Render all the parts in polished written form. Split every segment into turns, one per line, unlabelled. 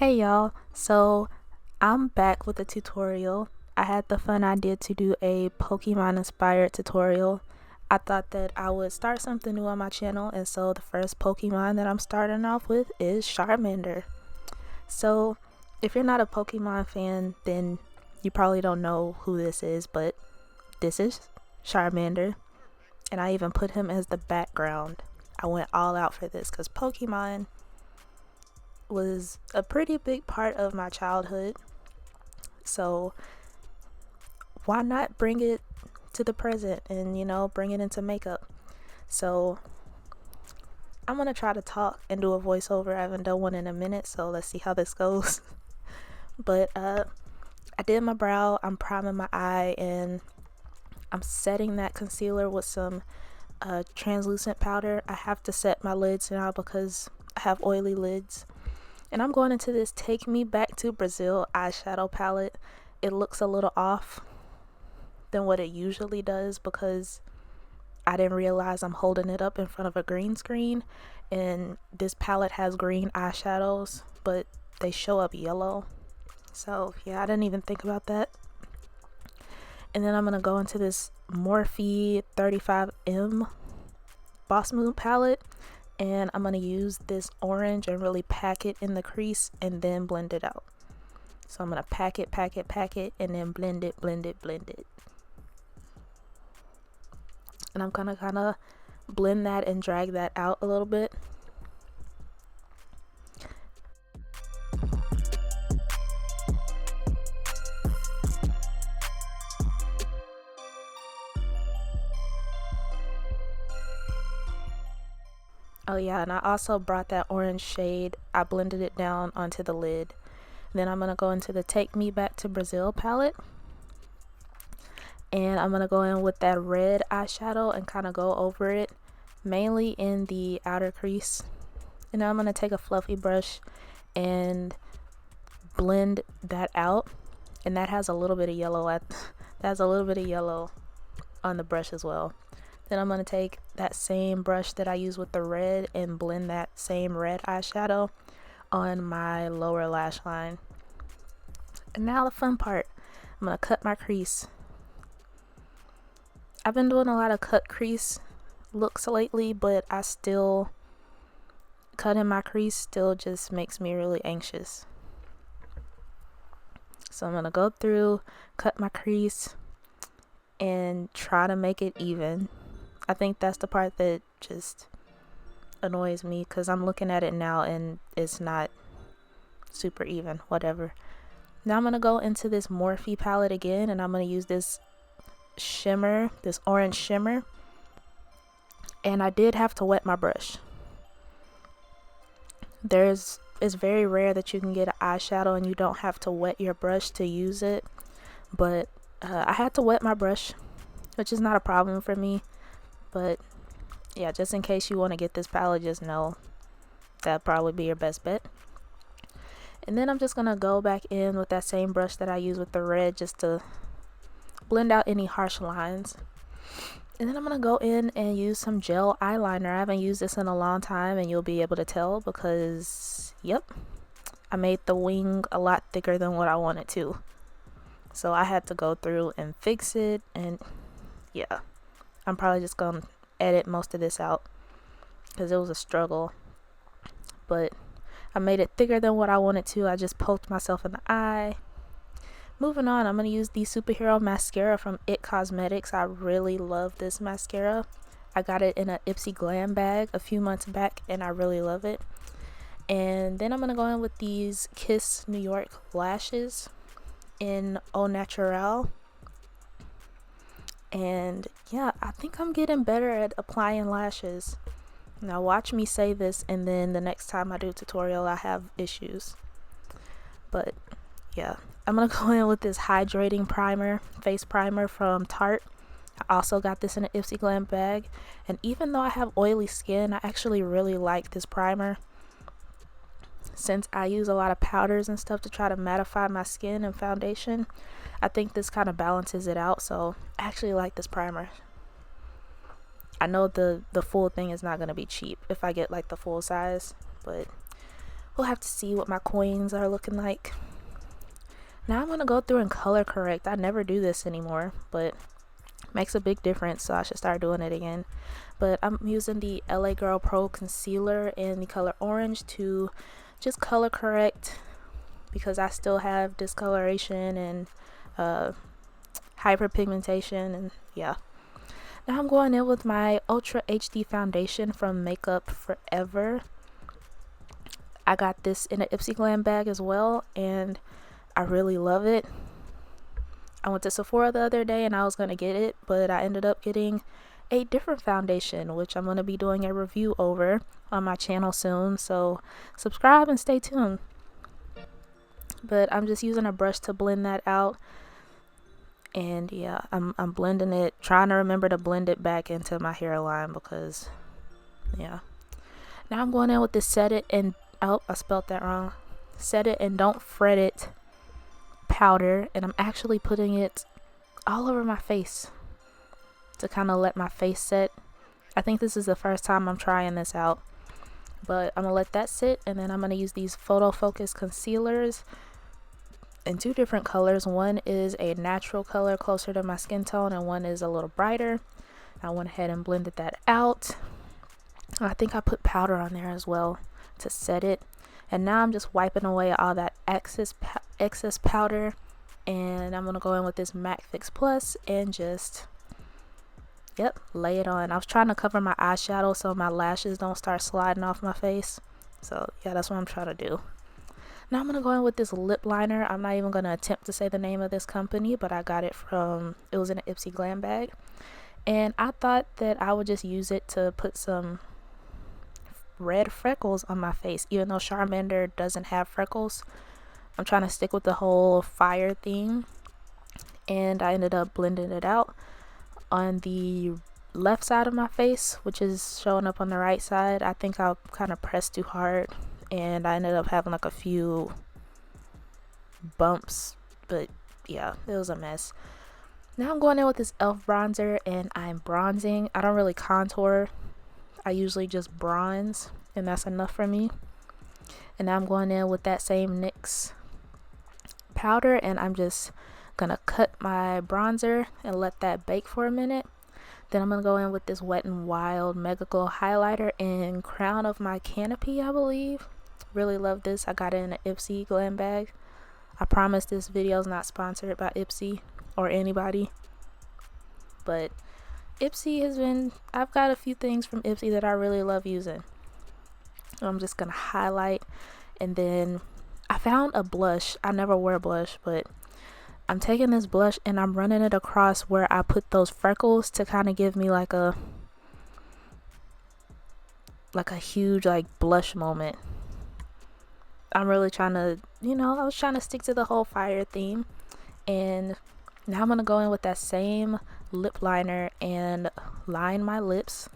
Hey y'all, so I'm back with a tutorial. I had the fun idea to do a Pokemon inspired tutorial. I thought that I would start something new on my channel, and so the first Pokemon that I'm starting off with is Charmander. So if you're not a Pokemon fan, then you probably don't know who this is, but this is Charmander, and I even put him as the background. I went all out for this because Pokemon was a pretty big part of my childhood, so why not bring it to the present and bring it into makeup. So I'm gonna try to talk and do a voiceover. I haven't done one in a minute, so let's see how this goes. But I did my brow, I'm priming my eye, and I'm setting that concealer with some translucent powder. I have to set my lids now because I have oily lids. And I'm going into this Take Me Back to Brazil eyeshadow palette. It looks a little off than what it usually does because I didn't realize I'm holding it up in front of a green screen, and this palette has green eyeshadows but they show up yellow. So yeah, I didn't even think about that. And then I'm going to go into this Morphe 35M Boss Moon palette, and I'm going to use this orange and really pack it in the crease and then blend it out. So I'm going to pack it, and then blend it. And I'm going to kind of blend that and drag that out a little bit. Oh yeah, and I also brought that orange shade. I blended it down onto the lid. Then I'm going to go into the Take Me Back to Brazil palette. And I'm going to go in with that red eyeshadow and kind of go over it, mainly in the outer crease. And then I'm going to take a fluffy brush and blend that out. And that has a little bit of yellow on the brush as well. Then I'm going to take that same brush that I use with the red and blend that same red eyeshadow on my lower lash line. And now the fun part, I'm going to cut my crease. I've been doing a lot of cut crease looks lately, but I still, cutting my crease still just makes me really anxious. So I'm going to go through, cut my crease, and try to make it even. I think that's the part that just annoys me because I'm looking at it now and it's not super even, whatever. Now I'm going to go into this Morphe palette again, and I'm going to use this shimmer, this orange shimmer. And I did have to wet my brush. It's very rare that you can get an eyeshadow and you don't have to wet your brush to use it. But I had to wet my brush, which is not a problem for me. But yeah, just in case you want to get this palette, just know that'll probably be your best bet. And then I'm just going to go back in with that same brush that I use with the red just to blend out any harsh lines. And then I'm going to go in and use some gel eyeliner. I haven't used this in a long time, and you'll be able to tell because, yep, I made the wing a lot thicker than what I wanted to. So I had to go through and fix it, and yeah. I'm probably just going to edit most of this out because it was a struggle. But I made it thicker than what I wanted to. I just poked myself in the eye. Moving on, I'm going to use the Superhero Mascara from IT Cosmetics. I really love this mascara. I got it in an Ipsy Glam bag a few months back, and I really love it. And then I'm going to go in with these Kiss New York lashes in Au Naturale. And yeah, I think I'm getting better at applying lashes. Now watch me say this, and then the next time I do a tutorial I have issues. But yeah, I'm gonna go in with this hydrating primer, face primer from Tarte. I also got this in an Ipsy Glam bag, and even though I have oily skin, I actually really like this primer. Since I use a lot of powders and stuff to try to mattify my skin and foundation, I think this kind of balances it out. So I actually like this primer. I know the full thing is not going to be cheap if I get like the full size, but we'll have to see what my coins are looking like. Now I'm going to go through and color correct. I never do this anymore, but makes a big difference, so I should start doing it again. But I'm using the LA Girl Pro Concealer in the color orange to just color correct, because I still have discoloration and hyperpigmentation, and yeah. Now I'm going in with my Ultra HD foundation from Makeup Forever. I got this in an Ipsy Glam bag as well, and I really love it. I went to Sephora the other day and I was going to get it, but I ended up getting a different foundation, which I'm going to be doing a review over on my channel soon, so subscribe and stay tuned. But I'm just using a brush to blend that out, and yeah, I'm blending it, trying to remember to blend it back into my hairline, because yeah. Now I'm going in with the Set It and, oh, I spelled that wrong, Set It and Don't Fret It powder, and I'm actually putting it all over my face to kind of let my face set. I think this is the first time I'm trying this out, but I'm gonna let that sit, and then I'm gonna use these Photofocus concealers in two different colors. One is a natural color closer to my skin tone, and one is a little brighter. I went ahead and blended that out. I think I put powder on there as well to set it, and now I'm just wiping away all that excess powder, and I'm gonna go in with this MAC Fix Plus and just lay it on. I was trying to cover my eyeshadow so my lashes don't start sliding off my face, so yeah, that's what I'm trying to do. Now I'm gonna go in with this lip liner. I'm not even gonna attempt to say the name of this company, but I got it from, it was in an Ipsy Glam bag, and I thought that I would just use it to put some red freckles on my face, even though Charmander doesn't have freckles. I'm trying to stick with the whole fire theme, and I ended up blending it out on the left side of my face, which is showing up on the right side. I think I kind of pressed too hard, and I ended up having like a few bumps, but yeah, it was a mess. Now I'm going in with this e.l.f. bronzer, and I'm bronzing. I don't really contour, I usually just bronze, and that's enough for me. And now I'm going in with that same NYX powder, and I'm just gonna cut my bronzer and let that bake for a minute. Then I'm gonna go in with this Wet n Wild MegaGlo highlighter in Crown of My Canopy, I believe. Really love this. I got it in an Ipsy Glam bag. I promise this video is not sponsored by Ipsy or anybody, but Ipsy has been, I've got a few things from Ipsy that I really love using. I'm just gonna highlight, and then I found a blush. I never wear blush, but I'm taking this blush and I'm running it across where I put those freckles to kind of give me like a huge like blush moment. I'm really trying to, you know, I was trying to stick to the whole fire theme. And now I'm gonna go in with that same lip liner and line my lips.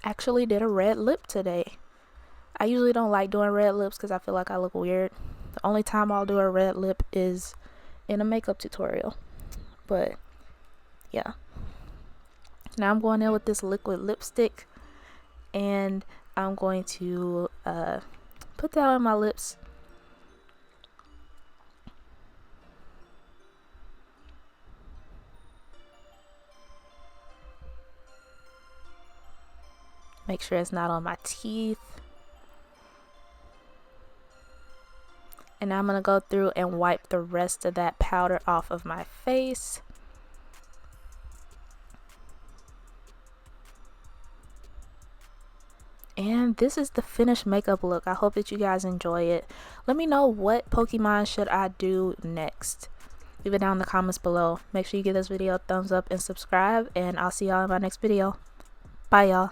Actually did a red lip today. I usually don't like doing red lips because I feel like I look weird. The only time I'll do a red lip is in a makeup tutorial, but yeah. Now I'm going in with this liquid lipstick, and I'm going to put that on my lips. Make sure it's not on my teeth. And now I'm going to go through and wipe the rest of that powder off of my face. And this is the finished makeup look. I hope that you guys enjoy it. Let me know what Pokemon should I do next. Leave it down in the comments below. Make sure you give this video a thumbs up and subscribe. And I'll see y'all in my next video. Bye, y'all.